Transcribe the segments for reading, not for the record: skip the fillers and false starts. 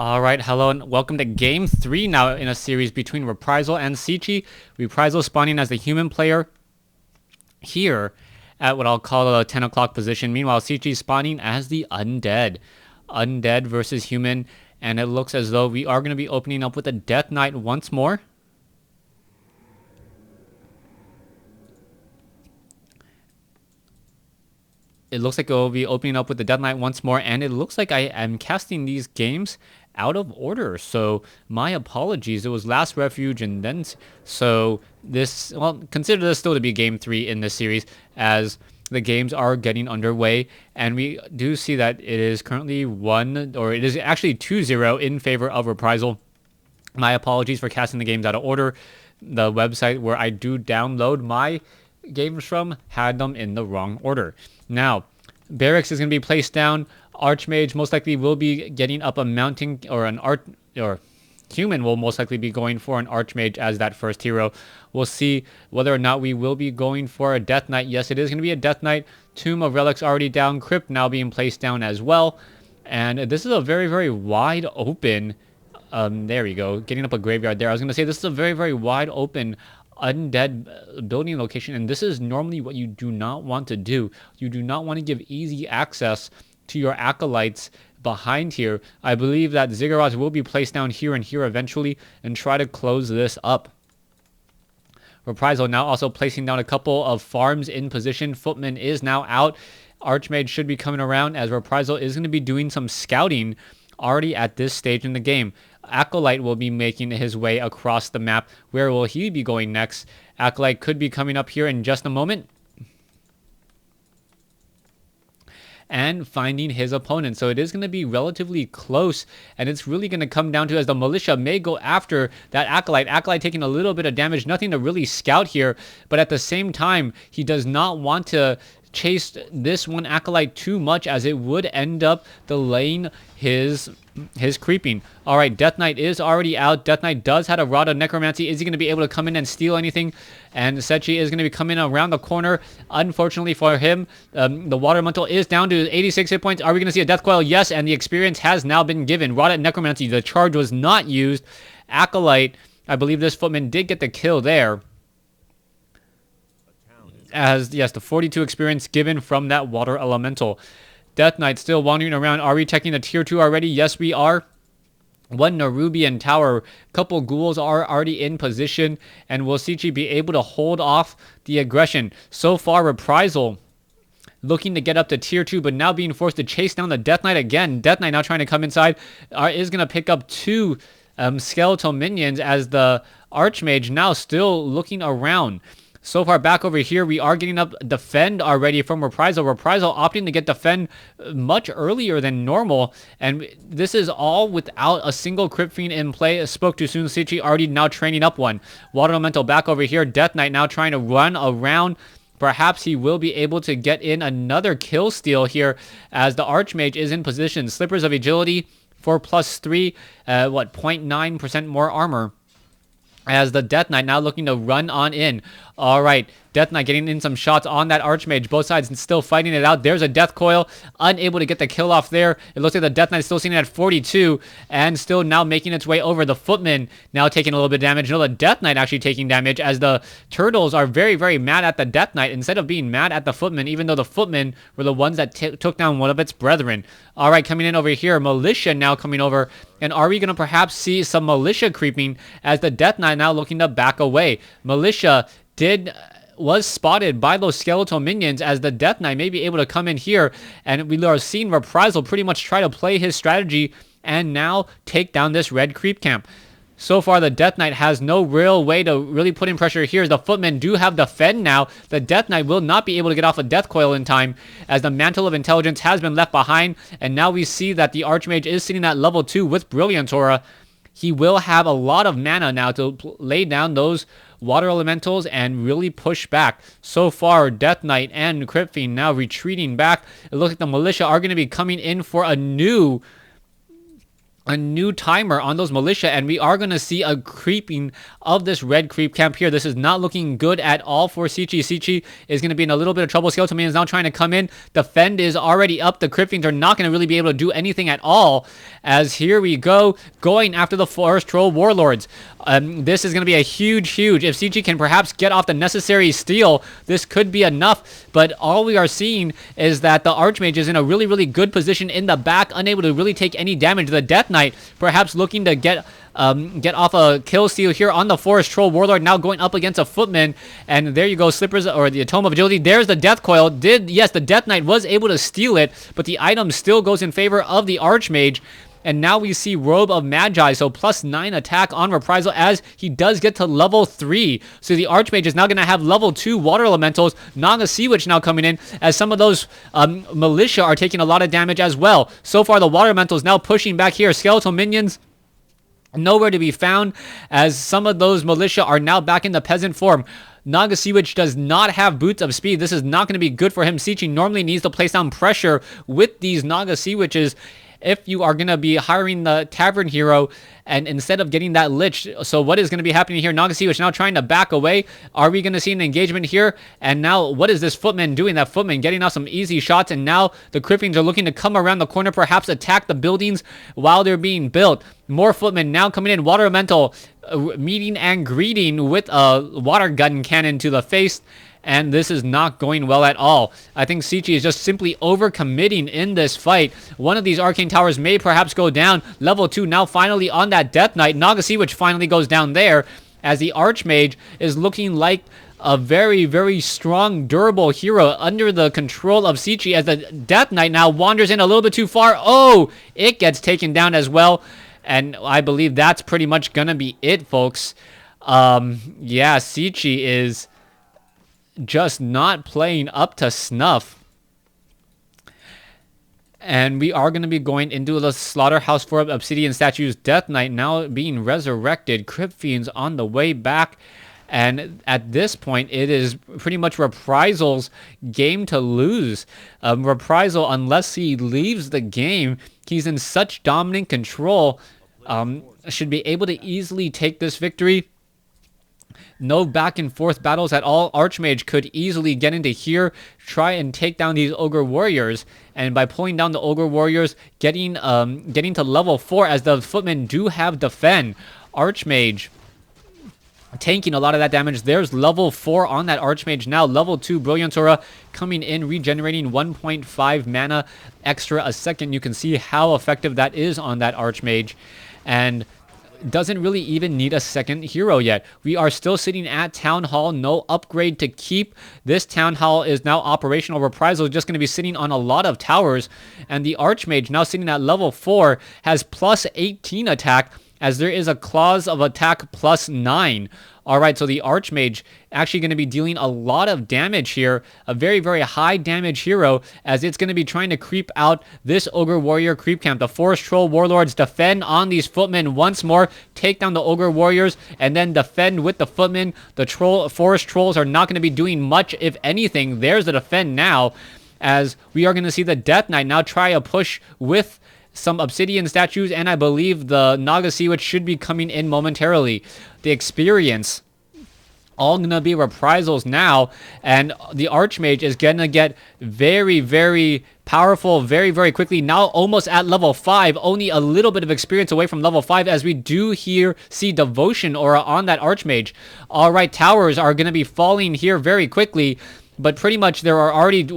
Alright, hello and welcome to Game 3 now in a series between Reprisal and Cechi. Reprisal spawning as the human player here at what I'll call the 10 o'clock position. Meanwhile, Cechi spawning as the Undead. Undead versus human, and it looks as though we are going to be opening up with a Death Knight once more. It looks like it will be opening up with the Death Knight once more, and it looks like I am casting these games out of order, so my apologies. It was Last Refuge and then so this, well, consider this still to be game 3 in this series as the games are getting underway, and we do see that it is currently it is actually 2-0 in favor of Reprisal. My apologies for casting the games out of order. The website where I do download my games from had them in the wrong order. Now, Barracks is going to be placed down. Archmage most likely will be getting up a mounting, or human will most likely be going for an Archmage as that first hero. We'll see whether or not we will be going for a Death Knight. Yes, it is going to be a Death Knight. Tomb of Relics already down. Crypt now being placed down as well. And this is a very, very wide open. There we go. Getting up a graveyard there. I was going to say this is a very, very wide open Undead building location, and this is normally what you do not want to do. You do not want to give easy access to your acolytes behind here. I believe that Ziggurats will be placed down here and here eventually and try to close this up. Reprisal now also placing down a couple of farms in position. Footman is now out. Archmage should be coming around as Reprisal is going to be doing some scouting already at this stage in the game. Acolyte will be making his way across the map. Where will he be going next? Acolyte could be coming up here in just a moment and finding his opponent. So it is going to be relatively close, and it's really going to come down to as the militia may go after that Acolyte. Acolyte taking a little bit of damage, nothing to really scout here, but at the same time, he does not want to chase this one Acolyte too much as it would end up delaying his creeping. All right, Death Knight is already out. Death Knight does have a Rod of Necromancy. Is he going to be able to come in and steal anything? And Cechi is going to be coming around the corner. Unfortunately for him, the Water Elemental is down to 86 hit points. Are we going to see a Death Coil? Yes, and the experience has now been given. Rod of Necromancy, the charge was not used. Acolyte, I believe this Footman did get the kill there. As, yes, the 42 experience given from that Water Elemental. Death Knight still wandering around. Are we checking the tier 2 already? Yes, we are. One Nerubian Tower. Couple ghouls are already in position. And will Cechi be able to hold off the aggression? So far, Reprisal looking to get up to tier 2, but now being forced to chase down the Death Knight again. Death Knight now trying to come inside. Is going to pick up 2 skeletal minions as the Archmage now still looking around. So far back over here, we are getting up Defend already from Reprisal. Reprisal opting to get Defend much earlier than normal. And this is all without a single Crypt Fiend in play. Spoke too soon. Cechi already now training up one. Water Elemental back over here. Death Knight now trying to run around. Perhaps he will be able to get in another kill steal here as the Archmage is in position. Slippers of Agility for +3. 0.9% more armor. As the Death Knight now looking to run on in. All right, Death Knight getting in some shots on that Archmage. Both sides still fighting it out. There's a Death Coil. Unable to get the kill off there. It looks like the Death Knight still sitting at 42. And still now making its way over. The Footman now taking a little bit of damage. No, the Death Knight actually taking damage. As the Turtles are very, very mad at the Death Knight. Instead of being mad at the Footman. Even though the Footmen were the ones that took down one of its brethren. All right, coming in over here. Militia now coming over. And are we going to perhaps see some Militia creeping. As the Death Knight now looking to back away. Militia was spotted by those skeletal minions as the Death Knight may be able to come in here, and we are seeing Reprisal pretty much try to play his strategy and now take down this red creep camp. So far, the Death Knight has no real way to really put in pressure here. The Footmen do have Defend now. The Death Knight will not be able to get off a Death Coil in time as the Mantle of Intelligence has been left behind, and now we see that the Archmage is sitting at level 2 with Brilliant Aura. He will have a lot of mana now to lay down those Water Elementals and really push back. So far, Death Knight and Crypt Fiend now retreating back. It looks like the Militia are going to be coming in for a new a new timer on those militia, and we are going to see a creeping of this red creep camp here. This is not looking good at all for Cechi. Cechi is going to be in a little bit of trouble. Skeleton Man is now trying to come in. Defend is already up. The Cryptfiends are not going to really be able to do anything at all, as here we go, going after the Forest Troll Warlords. This is going to be a huge, if Cechi can perhaps get off the necessary steal, this could be enough, but all we are seeing is that the Archmage is in a really good position in the back, unable to really take any damage. The Death Knight perhaps looking to get off a kill steal here on the Forest Troll Warlord, now going up against a Footman, and there you go, Slippers, or the Tome of Agility. There's the Death Coil. Yes, the Death Knight was able to steal it, but the item still goes in favor of the Archmage. And now we see Robe of Magi, so +9 attack on Reprisal as he does get to level 3. So the Archmage is now going to have level 2 Water Elementals. Naga Sea Witch now coming in, as some of those militia are taking a lot of damage as well. So far, the Water Elementals now pushing back here. Skeletal Minions nowhere to be found, as some of those militia are now back in the peasant form. Naga Sea Witch does not have Boots of Speed. This is not going to be good for him. Cechi normally needs to place down pressure with these Naga Sea Witches if you are going to be hiring the Tavern Hero, and instead of getting that Lich. So what is going to be happening here? Naga Sea Witch now trying to back away. Are we going to see an engagement here? And now what is this Footman doing? That Footman getting off some easy shots, and now the Cryptfiends are looking to come around the corner, perhaps attack the buildings while they're being built. More Footmen now coming in. Water Elemental meeting and greeting with a water gun cannon to the face. And this is not going well at all. I think Cechi is just simply overcommitting in this fight. One of these arcane towers may perhaps go down. Level 2 now finally on that Death Knight. Naga Sea Witch finally goes down there, as the Archmage is looking like a very strong, durable hero under the control of Cechi, as the Death Knight now wanders in a little bit too far. Oh, it gets taken down as well. And I believe that's pretty much gonna be it, folks. Yeah, Cechi is just not playing up to snuff. And we are going to be going into the slaughterhouse for Obsidian Statues. Death Knight now being resurrected. Cryptfiends on the way back. And at this point, it is pretty much Reprisal's game to lose. Reprisal, unless he leaves the game, he's in such dominant control, should be able to easily take this victory. No back and forth battles at all. Archmage could easily get into here, try and take down these Ogre Warriors, and by pulling down the Ogre Warriors, getting to level 4, as the Footmen do have Defend. Archmage tanking a lot of that damage. There's level 4 on that Archmage now. Level 2 Brilliant Aura coming in, regenerating 1.5 mana extra a second. You can see how effective that is on that Archmage, and doesn't really even need a second hero yet. We are still sitting at Town Hall. No upgrade to keep. This Town Hall is now operational. Reprisal is just going to be sitting on a lot of towers, and the Archmage, now sitting at level 4, has +18 attack, as there is a clause of attack +9. Alright, so the Archmage actually going to be dealing a lot of damage here. A very high damage hero, as it's going to be trying to creep out this Ogre Warrior creep camp. The Forest Troll Warlords defend on these Footmen once more, take down the Ogre Warriors, and then defend with the Footmen. The Forest Trolls are not going to be doing much, if anything. There's the defend now, as we are going to see the Death Knight now try a push with some Obsidian Statues, and I believe the Naga Sea Witch should be coming in momentarily. The experience all gonna be Reprisals now, and the Archmage is gonna get very powerful very quickly. Now almost at level 5, only a little bit of experience away from level 5, as we do here see Devotion Aura on that Archmage. Alright, towers are gonna be falling here very quickly, but pretty much there are already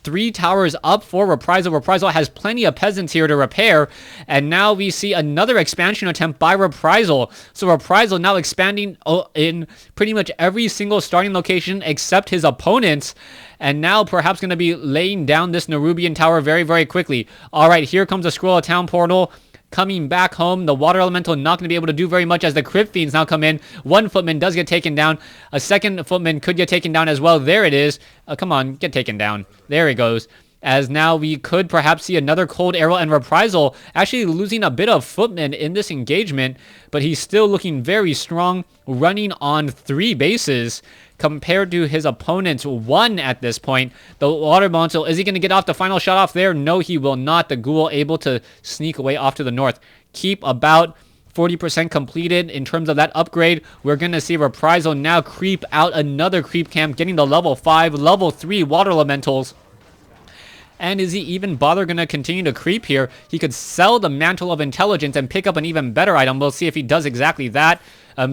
3 towers up for Reprisal. Reprisal has plenty of peasants here to repair, and now we see another expansion attempt by Reprisal. So Reprisal now expanding in pretty much every single starting location except his opponents, and now perhaps going to be laying down this Nerubian tower very quickly. Alright, here comes a Scroll of Town portal. Coming back home, the Water Elemental not going to be able to do very much, as the Cryptfiends now come in. One Footman does get taken down. A second Footman could get taken down as well. There it is. Come on, get taken down. There he goes. as now we could perhaps see another cold arrow, and Reprisal actually losing a bit of footman in this engagement, but he's still looking very strong, running on 3 bases compared to his opponent's 1 at this point. The water elemental, is he going to get off the final shot off there? No, he will not. The ghoul able to sneak away off to the north. Keep about 40% completed in terms of that upgrade. We're going to see Reprisal now creep out another creep camp, getting the level 5, level 3 water elementals. And is he even bother going to continue to creep here? He could sell the Mantle of Intelligence and pick up an even better item. We'll see if he does exactly that.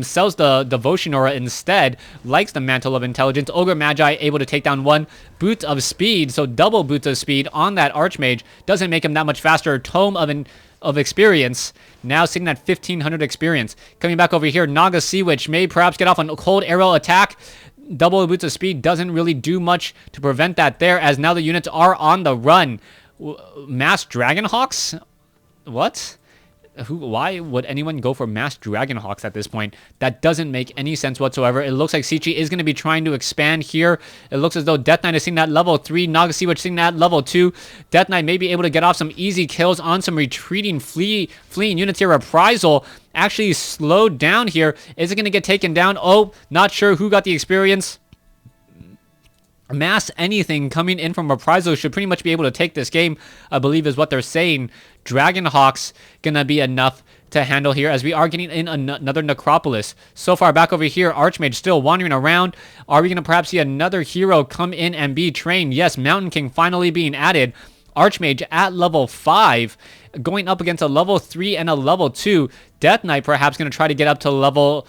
Sells the Devotion Aura instead. Likes the Mantle of Intelligence. Ogre Magi able to take down 1. Boots of Speed, so double Boots of Speed on that Archmage. Doesn't make him that much faster. Tome of Experience, now sitting at 1500 experience. Coming back over here, Naga Sea Witch may perhaps get off on a cold arrow attack. Double Boots of Speed doesn't really do much to prevent that there, as now the units are on the run. Mass Dragonhawks? What? Why would anyone go for Mass Dragonhawks at this point? That doesn't make any sense whatsoever. It looks like Cechi is going to be trying to expand here. It looks as though Death Knight is seeing that level 3. Naga Sea Witch seeing that level 2. Death Knight may be able to get off some easy kills on some retreating, fleeing units here. Reprisal actually slowed down here. Is it going to get taken down? Oh, not sure who got the experience. Mass anything coming in from Reprisal should pretty much be able to take this game, I believe is what they're saying. Dragonhawks gonna be enough to handle here, as we are getting in another Necropolis. So far back over here, Archmage still wandering around. Are we gonna perhaps see another hero come in and be trained? Yes, Mountain King finally being added. Archmage at level 5, going up against a level 3 and a level 2. Death Knight perhaps gonna try to get up to level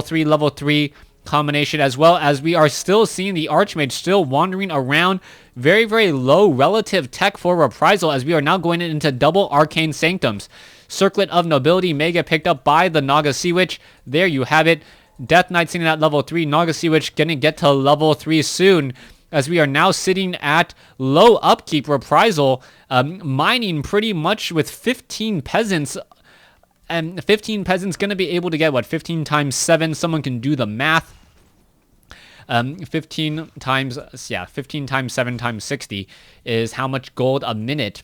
3 combination, as well as we are still seeing the Archmage still wandering around. Very, very low relative tech for Reprisal, as we are now going into double Arcane Sanctums. Circlet of Nobility may get picked up by the Naga Sea Witch. There you have it. Death Knight sitting at level 3. Naga Sea Witch going to get to level 3 soon, as we are now sitting at low upkeep. Reprisal mining pretty much with 15 peasants. And 15 peasants going to be able to get, what, 15 times 7? Someone can do the math. 15 times 7 times 60 is how much gold a minute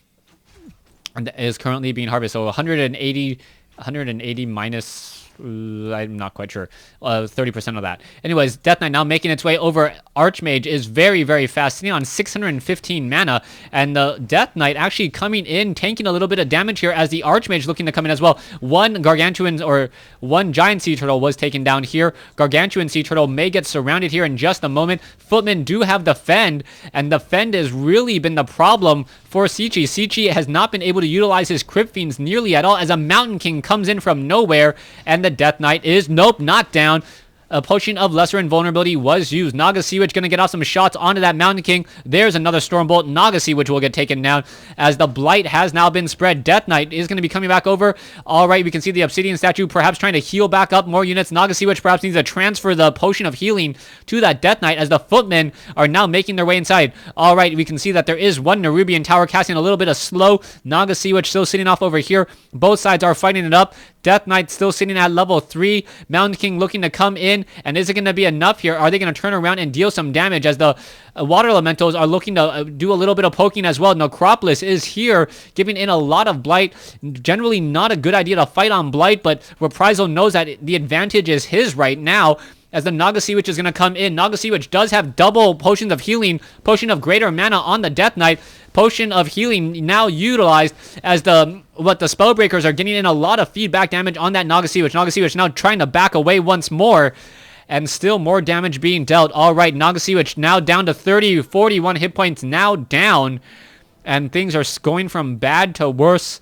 is currently being harvested. So 180 minus, I'm not quite sure, 30% of that. Anyways, Death Knight now making its way over. Archmage is very, very fast, sitting on 615 mana, and the Death Knight actually coming in, tanking a little bit of damage here, as the Archmage looking to come in as well. One Giant Sea Turtle was taken down here. Gargantuan Sea Turtle may get surrounded here in just a moment. Footmen do have Defend, and Defend has really been the problem for Cechi. Cechi has not been able to utilize his Crypt Fiends nearly at all, as a Mountain King comes in from nowhere, and the Death Knight is, nope, not down. A Potion of Lesser Invulnerability was used. Naga Sea Witch going to get off some shots onto that Mountain King. There's another Stormbolt. Naga Sea Witch will get taken down, as the Blight has now been spread. Death Knight is going to be coming back over. All right, we can see the Obsidian Statue perhaps trying to heal back up more units. Naga Sea Witch perhaps needs to transfer the Potion of Healing to that Death Knight, as the Footmen are now making their way inside. All right, we can see that there is one Nerubian Tower casting a little bit of slow. Naga Sea Witch still sitting off over here. Both sides are fighting it up. Death Knight still sitting at level 3. Mountain King looking to come in, and is it going to be enough here? Are they going to turn around and deal some damage, as the Water Elementals are looking to do a little bit of poking as well? Necropolis is here, giving in a lot of Blight. Generally not a good idea to fight on Blight, but Reprisal knows that the advantage is his right now, as the Naga Sea Witch is going to come in. Naga Sea Witch does have double Potions of Healing, Potion of Greater Mana on the Death Knight. Potion of Healing now utilized, as the Spellbreakers are getting in a lot of feedback damage on that Naga Sea Witch. Naga Sea Witch now trying to back away once more, and still more damage being dealt. All right, Naga Sea Witch now down to 30, 41 hit points now down, and things are going from bad to worse,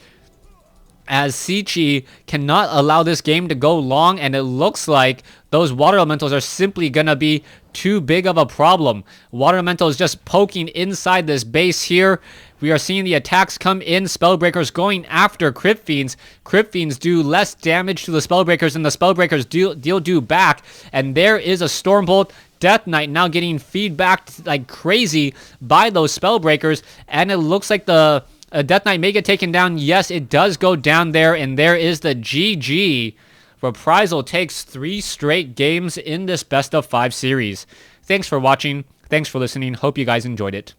as Cechi cannot allow this game to go long, and it looks like those Water Elementals are simply going to be too big of a problem. Water Elementals just poking inside this base here. We are seeing the attacks come in. Spellbreakers going after Crypt Fiends. Crypt Fiends do less damage to the Spellbreakers than the Spellbreakers do back. And there is a Stormbolt. Death Knight now getting feedback like crazy by those Spellbreakers. And it looks like the Death Knight may get taken down. Yes, it does go down there. And there is the GG. Reprisal takes 3 straight games in this best of 5 series. Thanks for watching. Thanks for listening. Hope you guys enjoyed it.